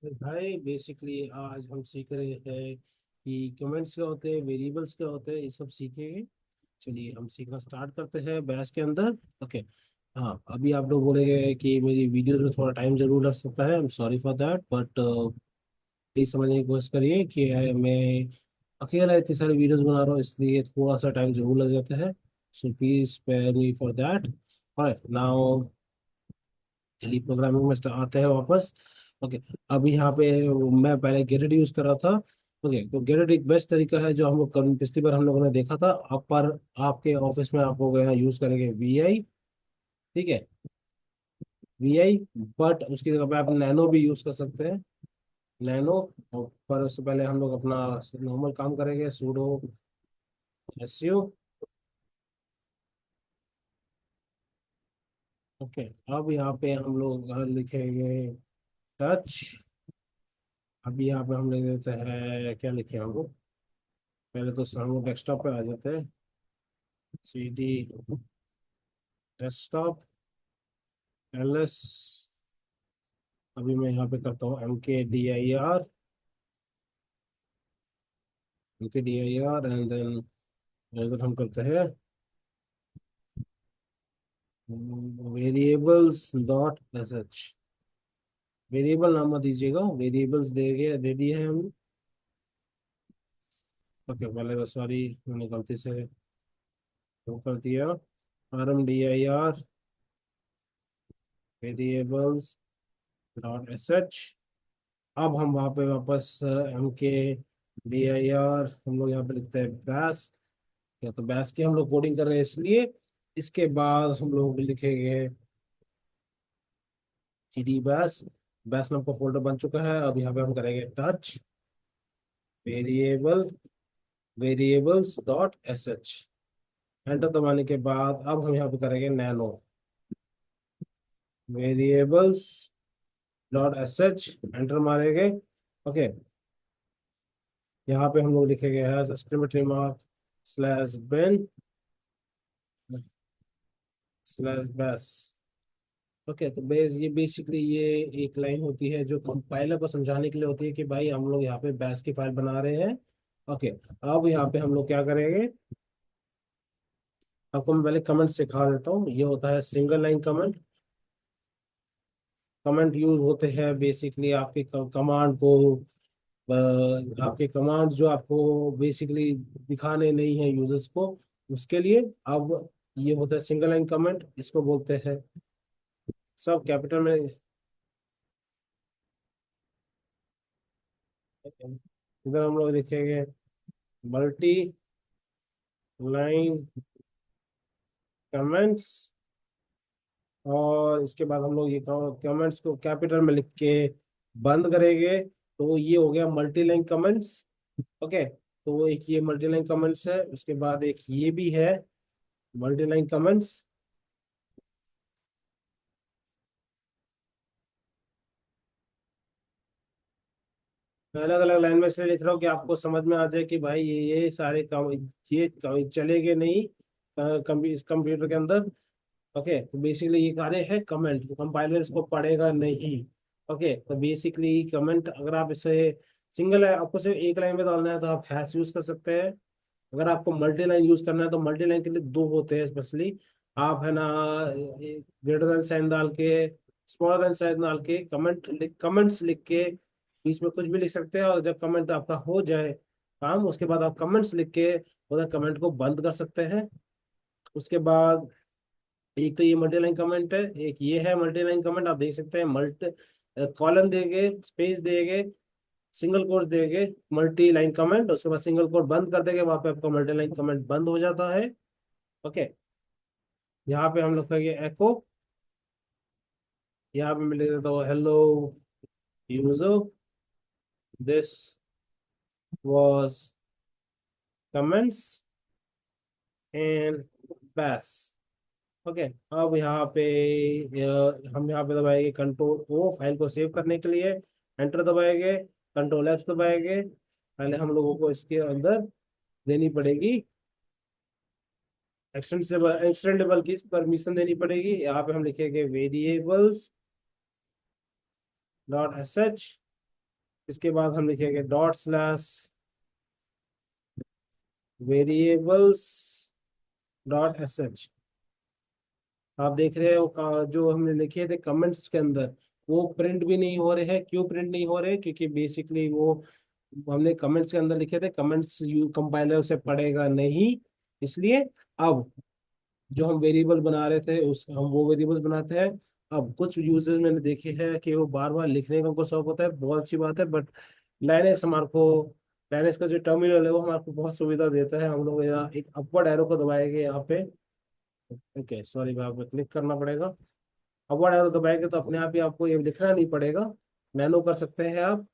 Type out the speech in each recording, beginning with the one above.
तो भाई बेसिकली आज हम सीख रहे हैं कि कमेंट्स क्या होते हैं, वेरिएबल्स क्या होते हैं, ये सब सीखेंगे। चलिए हम सीखना स्टार्ट करते हैं बैच के अंदर। ओके। हाँ, अभी आप लोग बोलेंगे कि मेरी वीडियोस में थोड़ा टाइम जरूर लग सकता है। I am sorry for that, but please समझने की कोशिश करिए कि मैं अकेला इतनी सारी वीडियोस बना रहा हूँ, इसलिए थोड़ा सा टाइम जरूर लग जाता है। So please spare me for that. Now चलिए प्रोग्रामिंग में आते हैं वापस। ओके। अभी यहाँ पे मैं पहले गेटेड यूज कर रहा था। ओके, तो गेटेड एक बेस्ट तरीका है जो हम लोग पिछली बार हम लोगों ने देखा था। अब पर आपके ऑफिस में आप लोग यहाँ यूज करेंगे वीआई। ठीक है, वीआई। बट उसकी जगह पे आप नैनो भी यूज कर सकते हैं। नैनो। और पर उससे पहले हम लोग अपना नॉर्मल काम करेंगे, सूडो एसयू। ओके। अब यहाँ पे हम लोग लिखेंगे टच। अभी यहाँ पे हम लिख देते हैं, क्या लिखे हम लोग, पहले तो हम लोग डेस्कटॉप पे आ जाते हैं। C D desktop LS. अभी मैं यहाँ पे करता हूँ M K D I R and then अगर हम करते हैं variables dot S H. Variable नाम मत दीजिएगा, वेरिएबल्स दे दिए हैं हम। ओके, पहले तो सॉरी, मैंने गलती से वो कर दिया। RMDIR variables dot S H. अब हम वहाँ पे वापस MK DIR हम लोग यहाँ पे लिखते हैं बैस। या तो बैस की हम लोग कोडिंग कर रहे हैं इसलिए। इसके बाद हम लोग लिखेंगे CD बैस। बैस नाम का फोल्डर बन चुका है। अब यहाँ पे हम करेंगे touch variable variables dot S H. Enter दबाने के बाद अब हम यहाँ पे करेंगे nano variables dot S H. Enter मारेंगे। ओके। यहाँ पे हम लोग लिखेंगे hash exclamatory mark slash bin slash bash. Okay, तो ये बेसिकली ये एक लाइन होती है जो कंपाइलर को समझाने के लिए होती है कि भाई हम लोग यहाँ पे बैश की फाइल बना रहे हैं। ओके। अब यहाँ पे हम लोग क्या करेंगे, आपको मैं पहले कमेंट सिखा देता हूँ। ये होता है single line comment. Comment use होते हैं बेसिकली आपके कमांड को आपके कमांड जो आपको बेसिकली दिखाने नहीं है यूजर्स को, उसके लिए। अब ये होता है सिंगल लाइन कमेंट, इसको बोलते हैं सब कैपिटल में। इधर हम लोग लिखेंगे मल्टी लाइन कमेंट्स। और इसके बाद हम लोग ये कमेंट्स को कैपिटल में लिख के बंद करेंगे, तो ये हो गया मल्टी लाइन कमेंट्स। ओके, तो वो एक ये मल्टी लाइन कमेंट्स है। उसके बाद एक ये भी है मल्टी लाइन कमेंट्स। मैं अलग अलग लाइन में इसलिए लिख रहा हूँ कि आपको समझ में आ जाए कि भाई ये सारे काम चलेंगे नहीं इस कंप्यूटर के अंदर। ओके, तो बेसिकली ये कार्य है कमेंट, तो कंपाइलर इसको पढ़ेगा नहीं। ओके, तो बेसिकली कमेंट अगर आप इसे सिंगल है, आपको सिर्फ एक लाइन में डालना है तो आप हैश यूज कर सकते हैं। अगर आपको मल्टी लाइन यूज करना है तो मल्टी लाइन के लिए दो होते हैं स्पेशली। आप है ना ग्रेटर देन साइन डाल के, स्मॉलर देन साइन डाल के कमेंट्स लिख के बीच में कुछ भी लिख सकते हैं। और जब कमेंट आपका हो जाए काम, उसके बाद आप कमेंट्स लिख के उधर कमेंट को बंद कर सकते हैं। उसके बाद एक तो ये मल्टी लाइन कमेंट है, एक ये है मल्टी लाइन कमेंट। आप देख सकते हैं मल्टी कॉलन देंगे, स्पेस देंगे, सिंगल कोट्स देंगे, मल्टी लाइन कमेंट, उसके बाद सिंगल कोट बंद कर देंगे, वहां पे आपका मल्टी लाइन कमेंट बंद हो जाता है। ओके। यहाँ पे हम लोग कहेंगे एको। यहाँ पे मैं लिख देता हूँ hello user, this was comments and bash. Okay. अब यहाँ पे हम यहाँ पे दबाएंगे कंट्रोल O फाइल को सेव करने के लिए। एंटर दबाएंगे, कंट्रोल X दबाएंगे। पहले हम लोगों को इसके अंदर देनी पड़ेगी एक्सटेंडेबल की परमिशन देनी पड़ेगी। यहाँ पे हम लिखेंगे वेरिएबल्स डॉट एस एच। इसके बाद हम लिखेंगे dot slash variables dot S H. आप देख रहे हो जो हमने लिखे थे कमेंट्स के अंदर, वो प्रिंट भी नहीं हो रहे हैं। क्यों प्रिंट नहीं हो रहे? क्योंकि बेसिकली वो हमने कमेंट्स के अंदर लिखे थे, कमेंट्स यू कंपाइलर से पढ़ेगा नहीं, इसलिए अब जो हम वेरिएबल बना रहे थे उस हम वो वेरिएबल्स बनाते हैं। अब कुछ यूजर्स मैंने देखे हैं कि वो बार बार लिखने का उनको शौक होता है, बहुत अच्छी बात है, बट लाइनेक्स हमारे को, लाइनेक्स का जो टर्मिनल है वो हमारे को बहुत सुविधा देता है। हम लोग यहाँ एक अपवर्ड एरो को दबाएंगे यहाँ पे, ओके सॉरी, वहाँ पे क्लिक करना पड़ेगा। अपवर्ड एरो दबाएंगे तो अपने आप ही आपको ये लिखना नहीं पड़ेगा, मैनो कर सकते हैं आप।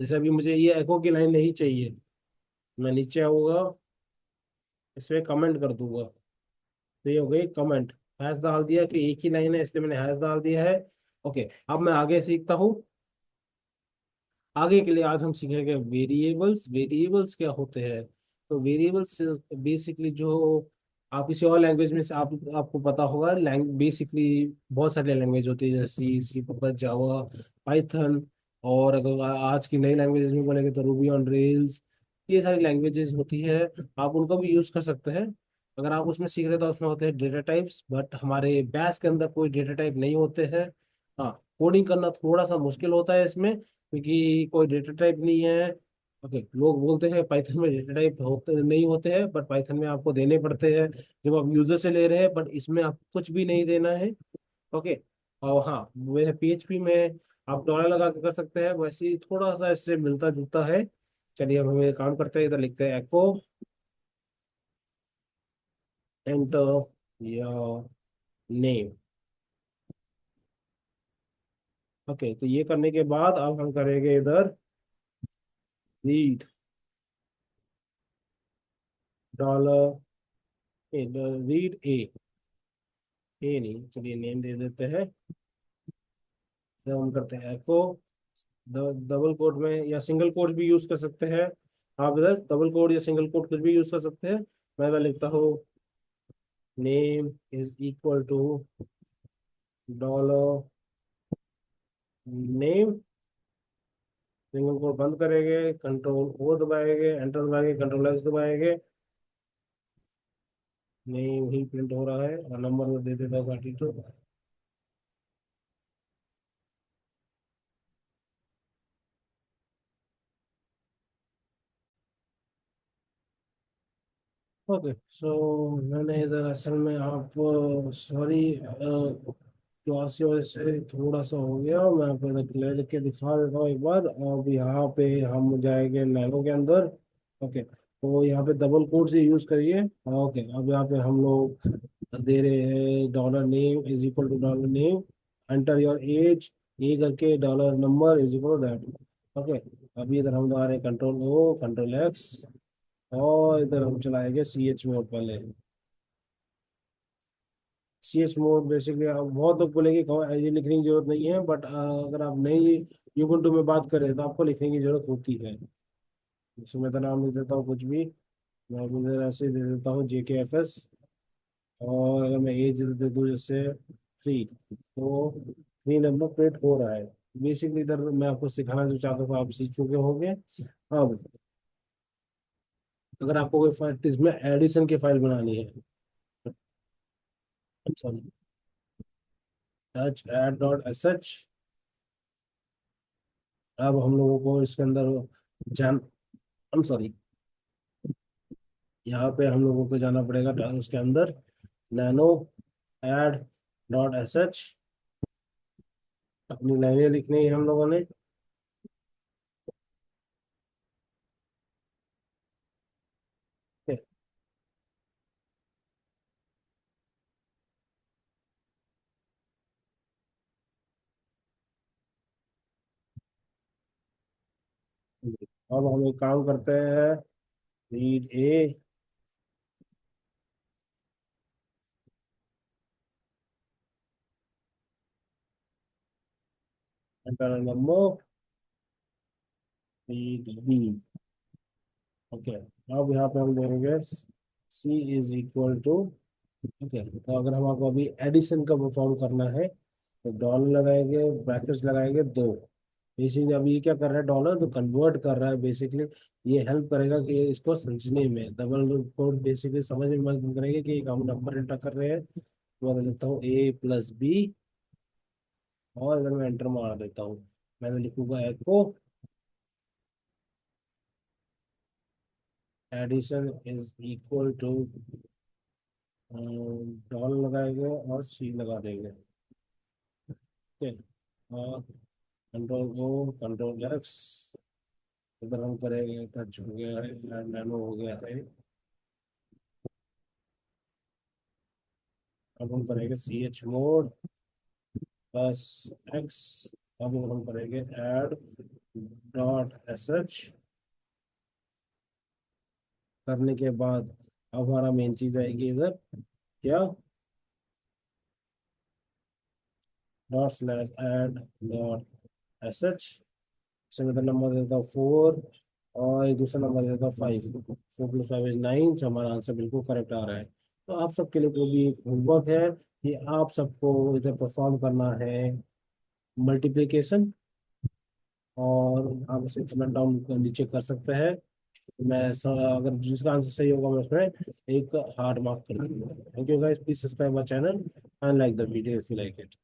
जैसे अभी मुझे ये एको की लाइन नहीं चाहिए, मैं नीचे आऊंगा, इसमें कमेंट कर दूंगा, तो ये हो गई कमेंट। हैश डाल दिया कि एक ही लाइन है इसलिए मैंने हैश डाल दिया है। ओके, अब मैं आगे सीखता हूँ। आगे के लिए आज हम सीखेंगे वेरिएबल्स। वेरिएबल्स क्या होते हैं? तो वेरिएबल्स बेसिकली जो आप किसी और लैंग्वेज में से आपको पता होगा, बेसिकली बहुत सारी लैंग्वेज होती है, जैसे सी सी जावा, पाइथन, और अगर आज की नई लैंग्वेजेस में बोलेंगे तो रूबी ऑन रेल्स, ये सारी लैंग्वेजेस होती है। आप उनको भी यूज कर सकते हैं अगर आप उसमें सीख रहे हो। तो उसमें होते हैं डेटा टाइप्स, बट हमारे बैश के अंदर कोई डेटा टाइप नहीं होते हैं। हाँ, कोडिंग करना थोड़ा सा मुश्किल होता है इसमें, क्योंकि कोई डेटा टाइप नहीं है। ओके, लोग बोलते हैं पाइथन में डेटा टाइप होते नहीं होते हैं, बट पाइथन में आपको देने पड़ते हैं जब आप यूजर से ले रहे हैं, बट इसमें आपको कुछ भी नहीं देना है। ओके, और हाँ, वैसे पीएचपी में आप डॉलर लगा के कर सकते हैं, वैसे ही थोड़ा सा इससे मिलता जुलता है। चलिए अब हम ये काम करते हैं, इधर लिखते हैं एको एंटर योर नेम। ओके, तो ये करने के बाद अब हम करेंगे इधर रीड डॉलर रीड ए। ए नहीं, चलिए नेम दे देते हैं। जब हम करते हैं एको, डबल कोट में या सिंगल कोट भी यूज कर सकते हैं। आप इधर डबल कोट या सिंगल कोट कुछ भी यूज कर सकते हैं। मैं इधर लिखता हूँ name is equal to dollar name. Single quote बंद करेंगे, कंट्रोल ओ दबाएंगे, एंटर दबाएंगे, कंट्रोल एक्स दबाएंगे, नेम ही प्रिंट हो रहा है और नंबर में दे देता हूँ 32। ओके, सो मैंने इधर असल में आप, सॉरी, क्लास की वजह से थोड़ा सा हो गया। मैं आपको क्लियर लिख के दिखा देता हूँ एक बार। अब यहाँ पे हम जाएंगे नैनो के अंदर। ओके, तो यहाँ पे डबल कोड से यूज करिए। ओके, अब यहाँ पे हम लोग दे रहे हैं dollar name is equal to dollar name, enter your age, ये करके dollar number is equal to that. Okay, अभी इधर हम दबा रहे हैं कंट्रोल ओ, कंट्रोल एक्स, और इधर हम चलाएंगे सी एच मोड पहले। सी एच मोड बेसिकली आप बहुत लोग बोलेंगे ये लिखने की जरूरत नहीं है, बट अगर आप नई यूबुंटू में बात करें तो आपको लिखने की जरूरत होती है। इसमें मैं तो नाम लिख देता हूँ कुछ भी, मैं अभी इधर ऐसे दे देता हूँ जे के एफ एस, और अगर मैं एज दे दूँ जैसे 3, तो 3 नंबर प्रिंट हो रहा है। बेसिकली इधर मैं आपको सिखाना जो चाहता था आप सीख चुके होंगे। अब अगर आपको कोई फाइल इसमें एडिशन की फाइल बनानी है, sorry, H ed dot S H. अब हम लोगों को इसके अंदर जान, हम सॉरी, यहाँ पे हम लोगों को जाना पड़ेगा उसके अंदर nano ed dot S H. अपनी लाइनें लिखनी है हम लोगों ने। अब हम एक काम करते हैं, read A, enter number, read B. Okay, अब यहाँ पे हम देंगे C is equal to, okay, तो अगर हम आपको अभी एडिशन का परफॉर्म करना है तो डॉलर लगाएंगे, ब्रैकेट्स लगाएंगे 2, बेसिकली अभी ये क्या कर रहा है, डॉलर तो कन्वर्ट कर रहा है बेसिकली। ये हेल्प करेगा कि इसको समझने में, डबल कोड बेसिकली समझ में मदद करेगा कि एक हम नंबर एंटर कर रहे हैं। तो मैं लिखता हूँ A+B, और अगर मैं एंटर मार देता हूँ, मैं लिखूंगा echo addition is equal to, dollar लगाएंगे और सी लगा देंगे। ठीक है, और कंट्रोल O, कंट्रोल X, इधर हम करेंगे, टच हो गया है, नैनो हो गया है। अब हम करेंगे chmod +X। अब हम करेंगे add.sh। करने के बाद अब हमारा मेन चीज आएगी इधर, क्या, ./add.sh। इसमें मतलब नंबर देता हूँ 4, और एक दूसरा नंबर देता हूँ 5। 4+5 = 9, तो हमारा आंसर बिल्कुल करेक्ट आ रहा है। तो आप सबके लिए को भी एक होमवर्क है कि आप सबको इधर परफॉर्म करना है मल्टीप्लिकेशन, और आप इसे कमेंट डाउन नीचे कर सकते हैं। अगर जिसका आंसर सही होगा मैं उसमें एक हार्ट मार्क कर दूंगा। Thank you guys, please subscribe my channel and like the video if you like it.